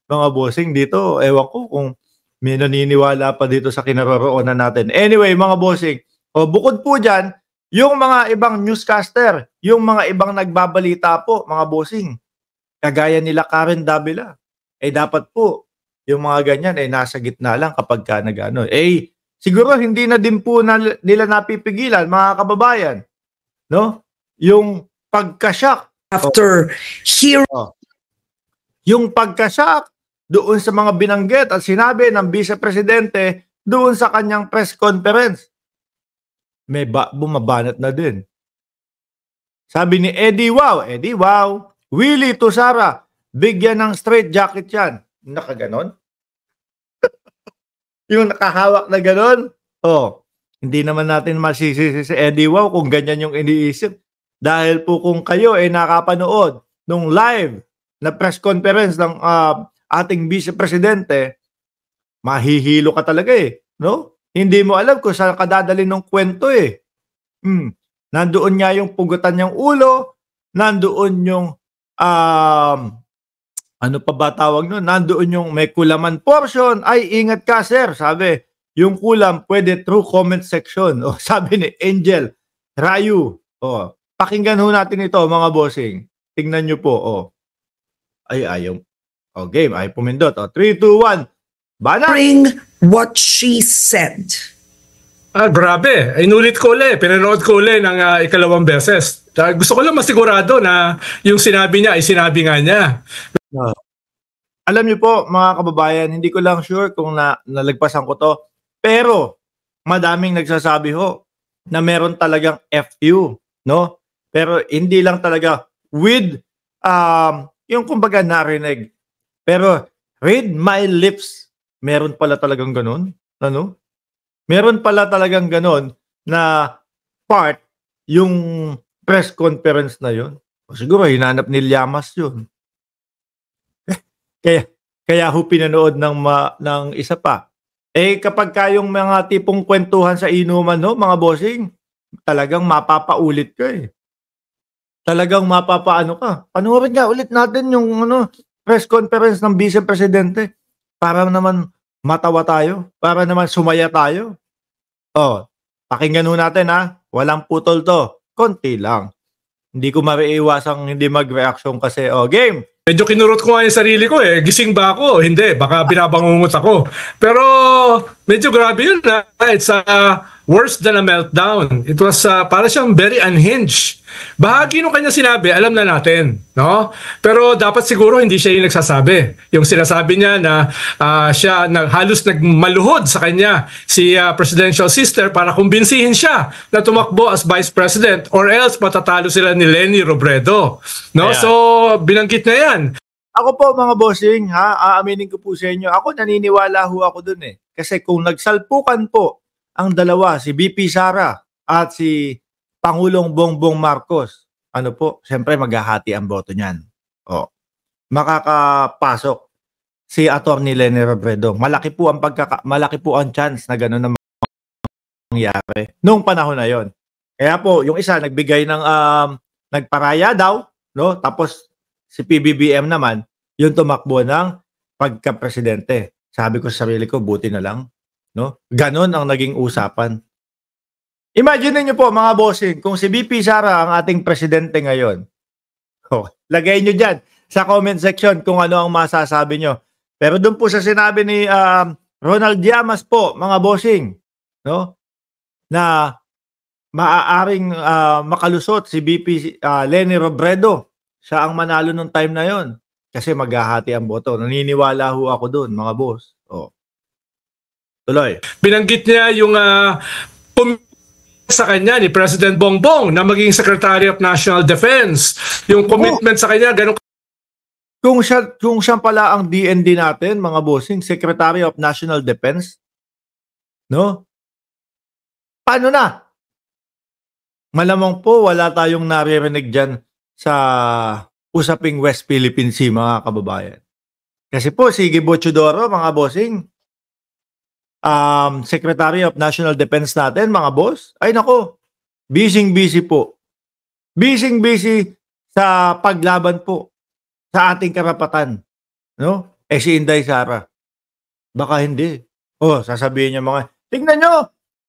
mga bossing dito. Ewan ko kung may naniniwala pa dito sa kinaroroonan natin. Anyway, mga bossing, bukod po dyan, yung mga ibang newscaster, yung mga ibang nagbabalita po, mga bossing, kagaya nila Karen Davila, dapat po, yung mga ganyan, nasa gitna lang kapag ka nag-ano. Siguro hindi na din po nila napipigilan, mga kababayan, no? Yung pagka-shock. After hearing yung pagka-shock doon sa mga binanggit at sinabi ng Vice Presidente doon sa kanyang press conference. May bumabanat na din. Sabi ni Eddie Wow, Willie to Sara, bigyan ng straight jacket yan. Nakaganon? Yung nakahawak na ganon? Hindi naman natin masisisi si Eddie Wow kung ganyan yung iniisip. Dahil po kung kayo nakapanood nung live na press conference ng ating Vice Presidente, mahihilo ka talaga no? Hindi mo alam kung saan ka dadalhin ng kwento Nandoon nga yung pugutan niyang ulo, nandoon yung ano pa ba tawag nun? Nandoon yung may kulaman portion. Ay, ingat ka sir, sabi. Yung kulam pwede through comment section. Sabi ni Angel Rayu. Pakinggan ho natin ito, mga bossing. Tingnan nyo po. Ay, ayaw. Game. Ay, pumindot. 3, 2, 1. Bana! Bring what she said. Grabe. Inulit ko ulit. Pinanood ko ulit ng ikalawang beses. Gusto ko lang masigurado na yung sinabi niya ay sinabi nga niya. Alam niyo po, mga kababayan, hindi ko lang sure kung nalagpasan ko to. Pero, madaming nagsasabi ho na meron talagang FU, no? Pero hindi lang talaga with yung kumbaga narinig. Pero read my lips, meron pala talagang ganun. Ano? Meron pala talagang ganun na part yung press conference na yun. Siguro hinanap ni Llamas yun. Kaya ho pinanood ng isa pa. Kapag kayong mga tipong kwentuhan sa inuman, no, mga bossing, talagang mapapaulit ka Talagang mapapaano ka. Panoorin nga ulit natin yung press conference ng Vice Presidente para naman matawa tayo, para naman sumaya tayo. Pakinggan ho natin walang putol to. Konti lang. Hindi ko maiiwasang hindi mag-reaction kasi game. Medyo kinurot ko nga yung sarili ko Gising ba ako? Hindi. Baka binabangungot ako. Pero medyo grabe yun It's worse than a meltdown. It was para siyang very unhinged. Bahagi nung kanya sinabi, alam na natin. No? Pero dapat siguro hindi siya yung nagsasabi. Yung sinasabi niya na siya halos nagmaluhod sa kanya si presidential sister para kumbinsihin siya na tumakbo as vice president or else matatalo sila ni Leni Robredo. No? Ayan. So binanggit na yan. Ako po, mga bossing, aaminin ko po sa inyo, ako naniniwala ho ako dun Kasi kung nagsalpukan po ang dalawa, si VP Sara at si Pangulong Bongbong Marcos, siyempre maghahati ang boto niyan. Makakapasok si Atty. Leni Robredo. Malaki po ang chance na gano'n na mangyari noong panahon na yon. Kaya po, yung isa nagbigay ng nagparaya daw, no? Tapos si PBBM naman, yung tumakbo ng pagka-presidente. Sabi ko sa sarili ko, buti na lang, no? Ganon ang naging usapan. Imagine niyo po, mga bossing, kung si VP Sara ang ating presidente ngayon. Lagay niyo diyan sa comment section kung ano ang masasabi niyo. Pero doon po sa sinabi ni Ronald Llamas po, mga bossing, no? Na maaaring makalusot si VP Leni Robredo. Siya ang manalo nung time na yon kasi maghahati ang boto. Naniniwala ho ako doon, mga boss. Tuloy. Binanggit niya yung sa kanya ni President Bongbong na maging Secretary of National Defense. Yung commitment sa kanya, ganun. Kung siya pala ang DND natin, mga bossing, Secretary of National Defense, no? Paano na? Malamang po wala tayong naririnig dyan sa usaping West Philippine Sea, mga kababayan. Kasi po, si Gibo Chodoro, mga bossing, Secretary of National Defense natin, mga boss, ay nako, busy po. Busy sa paglaban po sa ating karapatan. No? Eh si Inday Sara, baka hindi. Sasabihin niya mga, tingnan nyo,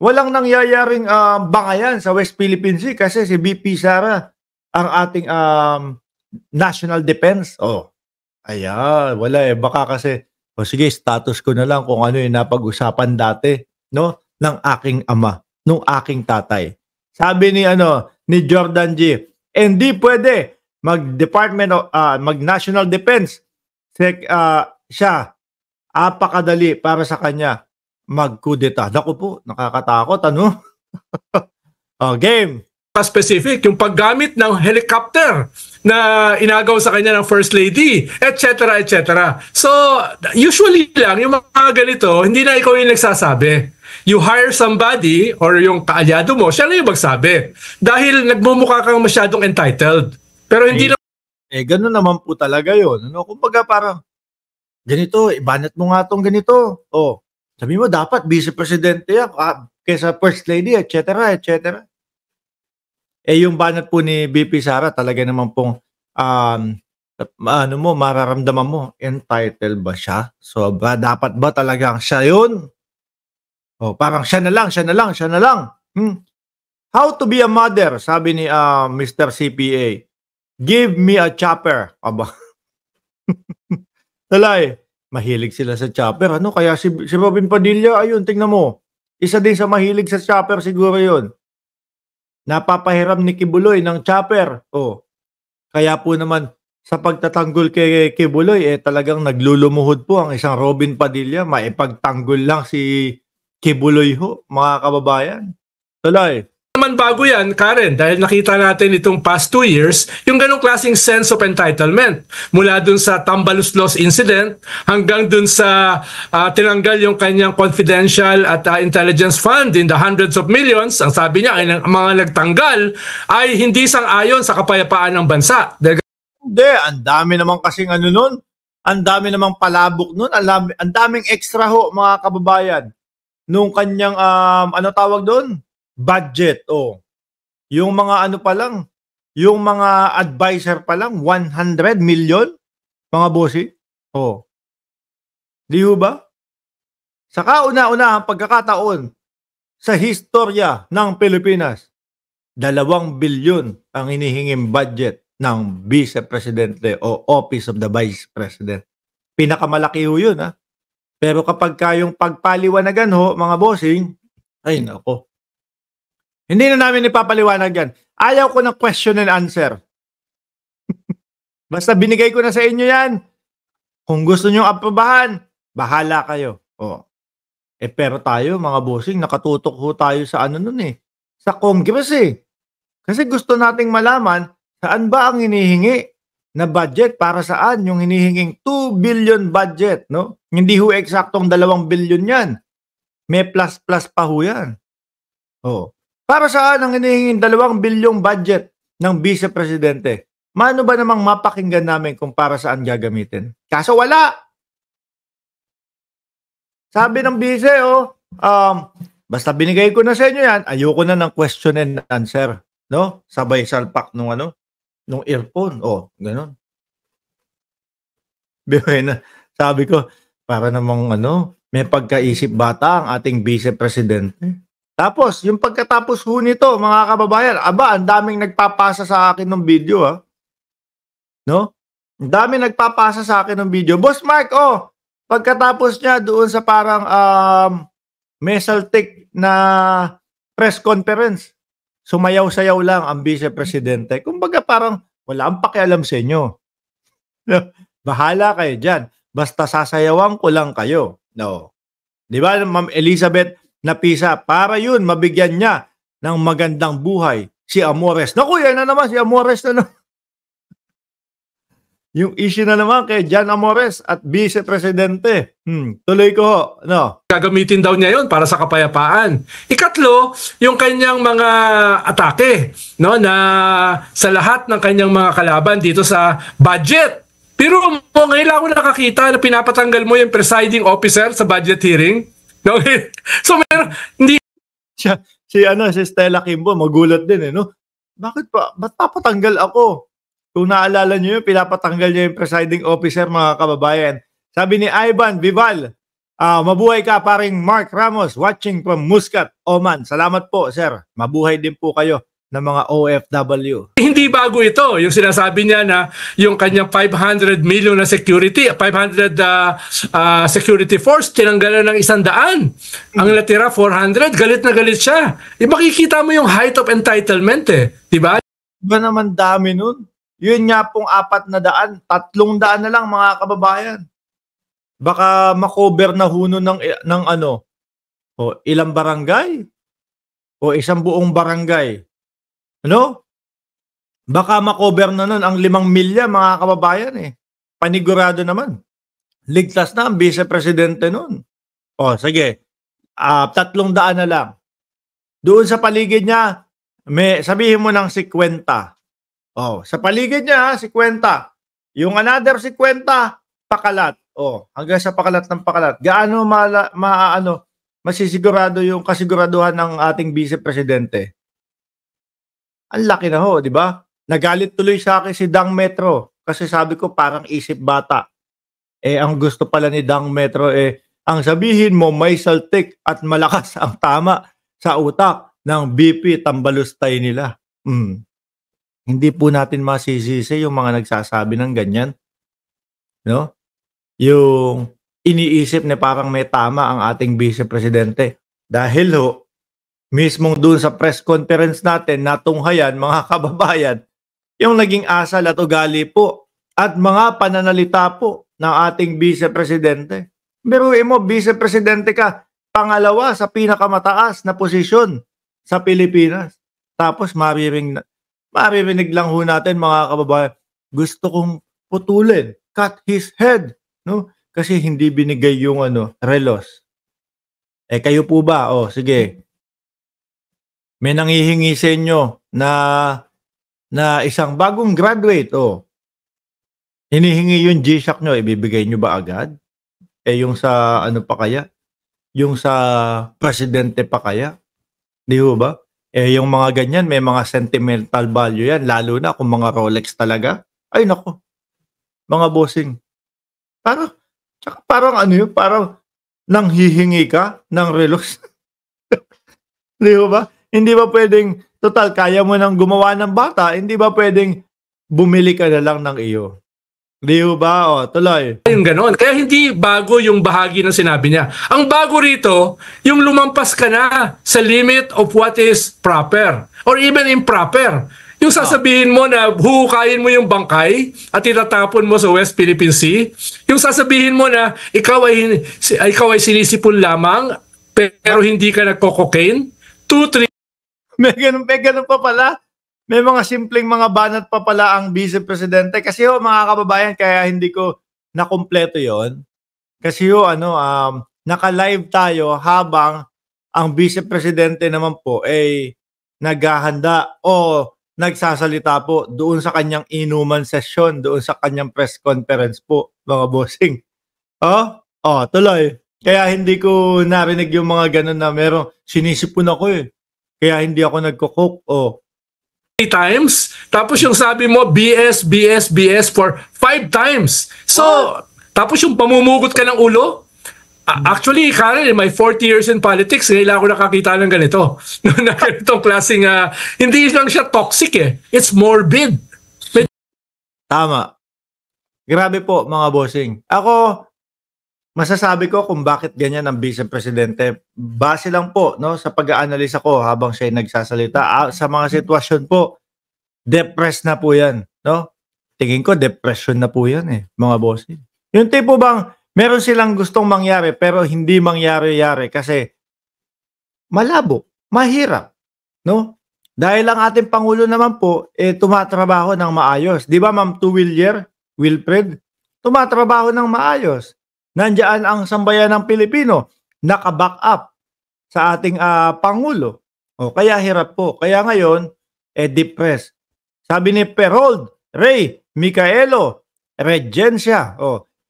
walang nangyayaring bangayan sa West Philippine Sea kasi si BP Sara ang ating national defense. Ayan, wala eh. Baka kasi, sige, status ko na lang kung ano yung napag-usapan dati, no? Ng aking ama, nung aking tatay. Sabi ni Jordan G, hindi pwede mag-National Defense siya, apakadali para sa kanya mag-kudeta. Naku po, nakakatakot, ano? Game. Specific, yung paggamit ng helicopter na inagaw sa kanya ng First Lady, etc. etc. So, usually lang, yung mga ganito, hindi na ikaw yung nagsasabi. You hire somebody or yung kaalyado mo, siya na yung magsabi. Dahil nagmumukha kang masyadong entitled. Pero hindi na... Ganun naman po talaga yun. Ano? Kumbaga parang, ganito, ibanat mo nga itong ganito. Sabi mo, dapat vice-presidente yan, kaysa First Lady, etc. etc. Yung banat po ni BP Sara, talaga naman pong, mararamdaman mo, entitled ba siya? So, dapat ba talagang siya yun? Parang siya na lang. How to be a mother, sabi ni Mr. CPA. Give me a chopper. Aba. Talay, mahilig sila sa chopper. Ano? Kaya si Robin Padilla, ayun, tingnan mo. Isa din sa mahilig sa chopper siguro yun. Napapahiram ni Kibuloy ng chopper. Kaya po naman sa pagtatanggol kay Kibuloy, talagang naglulumuhod po ang isang Robin Padilla. Maipagtanggol lang si Kibuloy ho, mga kababayan. Tuloy. Naman bago yan, Karen, dahil nakita natin itong past 2 years, yung ganong klaseng sense of entitlement. Mula dun sa Tambaluslos incident, hanggang dun sa tinanggal yung kanyang confidential at intelligence fund in the hundreds of millions. Ang sabi niya, ang mga nagtanggal ay hindi sang-ayon sa kapayapaan ng bansa. Hindi, ang dami naman kasing nun. Ang dami namang palabok nun. Ang daming extra ho, mga kababayan. Nung kanyang, tawag doon? Budget, Yung mga pa lang, yung mga advisor pa lang, 100 million, mga bossy. Di ba? Sa kauna-una ang pagkakataon sa historya ng Pilipinas, 2 bilyon ang hinihinging budget ng Vice Presidente o Office of the Vice President. Pinakamalaki ho yun, ha? Pero kapag kayong pagpaliwanagan ho, mga bossing, ay nako. Hindi na namin ipapaliwanag yan. Ayaw ko ng question and answer. Basta binigay ko na sa inyo yan. Kung gusto nyo aprobahan, bahala kayo. Pero tayo, mga bossing, nakatutok ho tayo sa sa Congress Kasi gusto nating malaman, saan ba ang hinihingi na budget, para saan yung hinihinging 2 billion budget, no? Hindi ho eksaktong 2 billion yan. May plus-plus pa ho yan. Para saan ang hinihinging 2 bilyong budget ng Vice Presidente? Mano ba namang mapakinggan namin kung para saan gagamitin? Kaso wala. Sabi ng Vice, basta binigay ko na sa inyo yan, ayoko na ng question and answer. No? Sabay salpak nung earphone. Ganun. Sabi ko, para namang may pagkaisip bata ang ating Vice Presidente. Tapos, yung pagkatapos ho nito, mga kababayan, ang daming nagpapasa sa akin ng video, ha? No? Ang daming nagpapasa sa akin ng video. Boss Mark, pagkatapos niya doon sa parang mesaltik na press conference, sumayaw-sayaw lang ang Vice Presidente. Kumbaga parang wala ang pakialam sa inyo. Bahala kayo dyan. Basta sasayawan ko lang kayo. No. Di ba, Ma'am Elizabeth Napisa, para yun, mabigyan niya ng magandang buhay si Amores. Naku, yan na naman, si Amores na naman. Yung issue na naman kay Jan Amores at Vice Presidente. Tuloy ko, no? Gagamitin daw niya yun para sa kapayapaan. Ikatlo, yung kanyang mga atake, no, na sa lahat ng kanyang mga kalaban dito sa budget. Pero ngayon lang ako nakakita na pinapatanggal mo yung presiding officer sa budget hearing. No? So meron, hindi si Stella Kimbo magulat din no? Ba't papatanggal ako? Kung naalala niyo pinapatanggal niya yung presiding officer, mga kababayan. Sabi ni Ivan Vival, mabuhay ka paring Mark Ramos watching from Muscat, Oman. Salamat po, sir. Mabuhay din po kayo ng mga OFW. Hindi bago ito. Yung sinasabi niya na yung kanyang 500 million na security, 500 security force, tinanggalan ng 100. Ang natira 400, galit na galit siya. Makikita mo yung height of entitlement Diba? Ba naman dami nun? Yun nga pong 400, 300 na lang mga kababayan. Baka makover na huno ng ano, o ilang barangay, o isang buong barangay. Ano? Baka makover na nun ang 5 milya mga kababayan Panigurado naman. Ligtas na ang vice-presidente nun. O sige, 300 na lang. Doon sa paligid niya, sabihin mo ng 50. Sa paligid niya, 50. Yung another 50, pakalat. Hanggang sa pakalat ng pakalat. Gaano masisigurado yung kasiguraduhan ng ating vice-presidente? Ang laki na ho, di ba? Nagalit tuloy sa akin si Dang Metro kasi sabi ko parang isip bata. Ang gusto pala ni Dang Metro ang sabihin mo may saltik at malakas ang tama sa utak ng BP Tambalustay nila. Hindi po natin masisisi yung mga nagsasabi ng ganyan. No? Yung iniisip na parang may tama ang ating vice-presidente. Dahil mismong dun sa press conference natin, natunghayan mga kababayan, yung naging asal at ugali po at mga pananalita po ng ating vice-presidente. Biruin mo, vice-presidente ka, pangalawa sa pinakamataas na posisyon sa Pilipinas. Tapos maririnig lang ho natin mga kababayan, gusto kong putulin, cut his head, no? Kasi hindi binigay yung relos. Kayo po ba? Sige. May nanghihingi sa inyo na isang bagong graduate, hinihingi yung G-Shock nyo, ibibigay nyo ba agad? Yung sa pa kaya? Yung sa presidente pa kaya? Di ho ba? Yung mga ganyan, may mga sentimental value yan, lalo na kung mga Rolex talaga. Ay nako, mga bossing. Parang parang nanghihingi ka ng relos. Di ho ba? Hindi ba pwedeng, total, kaya mo nang gumawa ng bata, hindi ba pwedeng bumili ka na lang ng iyo? Di ba? Tuloy. Yung ganon. Kaya hindi bago yung bahagi ng sinabi niya. Ang bago rito, yung lumampas ka na sa limit of what is proper or even improper. Yung sasabihin mo na huhukayin mo yung bangkay at itatapon mo sa West Philippine Sea. Yung sasabihin mo na ikaw ay sinisipon lamang pero hindi ka nagko-cocaine. 2, 3. May ganun pa pala. May mga simpleng mga banat pa pala ang vice-presidente. Kasi mga kababayan, kaya hindi ko nakumpleto yon. Kasi naka-live tayo habang ang vice-presidente naman po ay naghahanda o nagsasalita po doon sa kanyang inuman session, doon sa kanyang press conference po, mga bossing. Tuloy. Kaya hindi ko narinig yung mga ganun na merong sinisipon ako Kaya hindi ako nagko-coke. 3 times. Tapos yung sabi mo, BS for 5 times. So, tapos yung pamumugot ka ng ulo. Actually, Karen, my 40 years in politics, ngayon ako nakakita ng ganito. Na ganitong klaseng, hindi lang siya toxic It's morbid. Tama. Grabe po, mga bossing. Ako, masasabi ko kung bakit ganyan ang vice-presidente. Base lang po sa pag-aanalisa ko habang siya nagsasalita. Sa mga sitwasyon po, depressed na po yan. No? Tingin ko, depression na po yan mga bossing. Yung tipo bang meron silang gustong mangyari pero hindi mangyari-yari kasi malabo, mahirap. No? Dahil ang ating Pangulo naman po, tumatrabaho ng maayos. Di ba, Ma'am Wilfred? Tumatrabaho ng maayos. Nandiyan ang sambayan ng Pilipino, naka-back up sa ating Pangulo. Kaya hirap po. Kaya ngayon, depressed. Sabi ni Perold, Ray, Micaelo, Regencia.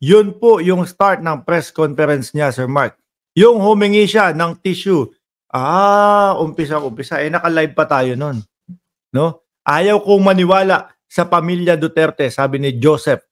Yun po yung start ng press conference niya, Sir Mark. Yung humingi siya ng tissue. Umpisa. Naka-live pa tayo nun. No? Ayaw kong maniwala sa pamilya Duterte, sabi ni Joseph